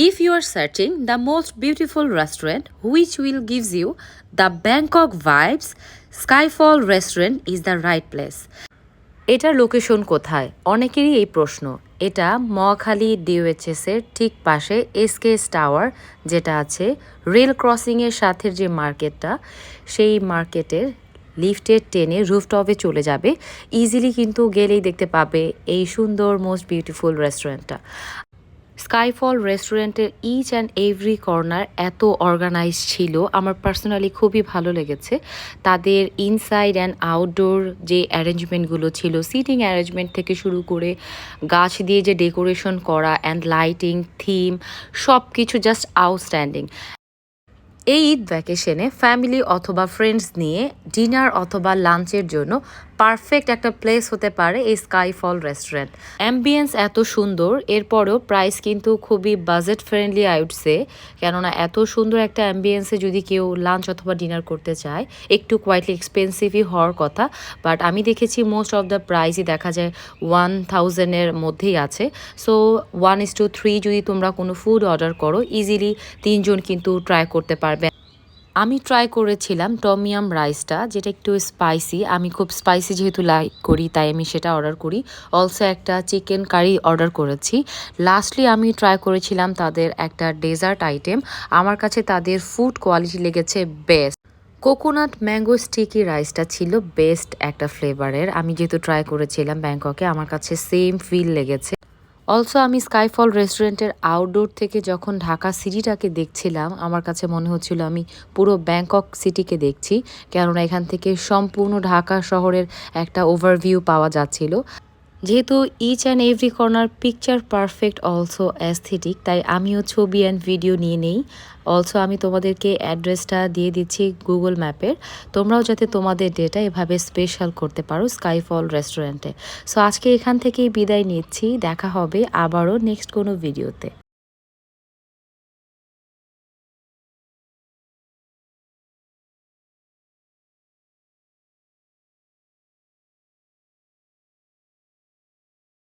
If you are searching the most beautiful restaurant which will gives you the Bangkok vibes, Skyfall restaurant is the right place. এটার location কোথায় অনেকেরই এই প্রশ্ন। এটা Mohakhali DOHS এর ঠিক পাশে এসকেএস টাওয়ার যেটা আছে রেল ক্রসিং এর সাথে যে মার্কেটটা সেই মার্কেটের লিফটের টেনে রুফটপে চলে যাবে ইজিলি কিন্তু গেলেই দেখতে পাবে এই সুন্দর মোস্ট বিউটিফুল রেস্টুরেন্টটা। স্কাইফল রেস্টুরেন্টের ইচ অ্যান্ড এভরি কর্নার এত অর্গানাইজ ছিল, আমার পার্সোনালি খুবই ভালো লেগেছে। তাদের ইনসাইড অ্যান্ড আউটডোর যে অ্যারেঞ্জমেন্টগুলো ছিল, সিটিং অ্যারেঞ্জমেন্ট থেকে শুরু করে গাছ দিয়ে যে ডেকোরেশন করা অ্যান্ড লাইটিং থিম সব কিছু জাস্ট আউটস্ট্যান্ডিং। এই ঈদ ভ্যাকেশনে ফ্যামিলি অথবা ফ্রেন্ডস নিয়ে ডিনার অথবা লাঞ্চের জন্য পারফেক্ট একটা প্লেস হতে পারে এই স্কাইফল রেস্টুরেন্ট। অ্যাম্বিয়েন্স এত সুন্দর, এরপরেও প্রাইস কিন্তু খুবই বাজেট ফ্রেন্ডলি আউটসে, কেননা এত সুন্দর একটা অ্যাম্বিয়েন্সে যদি কেউ লাঞ্চ অথবা ডিনার করতে চায় একটু কোয়াইটলি এক্সপেন্সিভই হওয়ার কথা, বাট আমি দেখেছি মোস্ট অফ দ্য প্রাইসই দেখা যায় 1000-এর মধ্যেই আছে। সো 1:3 যদি তোমরা কোনো ফুড অর্ডার করো ইজিলি 3 জন কিন্তু ট্রাই করতে পারবে। আমি ট্রাই করেছিলাম টমিয়াম রাইসটা, যেটা একটু স্পাইসি, আমি খুব স্পাইসি যেহেতু লাইক করি তাই আমি সেটা অর্ডার করি। অলসো একটা চিকেন কারি অর্ডার করেছি। লাস্টলি আমি ট্রাই করেছিলাম তাদের একটা ডেজার্ট আইটেম, আমার কাছে তাদের ফুড কোয়ালিটি লেগেছে বেস্ট। কোকোনাট ম্যাঙ্গো স্টিকি রাইসটা ছিল বেস্ট একটা ফ্লেভারের, আমি যেহেতু ট্রাই করেছিলাম ব্যাংককে আমার কাছে সেম ফিল লেগেছে। অলসো আমি স্কাইফল রেস্টুরেন্টের আউটডোর থেকে যখন ঢাকা সিটিটাকে দেখছিলাম আমার কাছে মনে হচ্ছিল আমি পুরো ব্যাংকক সিটিকে দেখছি, কেননা এখান থেকে সম্পূর্ণ ঢাকা শহরের একটা ওভারভিউ পাওয়া যাচ্ছিল। যেহেতু each and every corner picture perfect also aesthetic, তাই আমিও ছবি অ্যান্ড ভিডিও নিয়ে নেই। অলসো আমি তোমাদেরকে অ্যাড্রেসটা দিয়ে দিচ্ছি গুগল ম্যাপের, তোমরাও যাতে তোমাদের ডেটা এভাবে স্পেশাল করতে পারো স্কাইফল রেস্টুরেন্টে। সো আজকে এখান থেকেই বিদায় নিচ্ছি, দেখা হবে আবারও নেক্সট কোনো ভিডিওতে।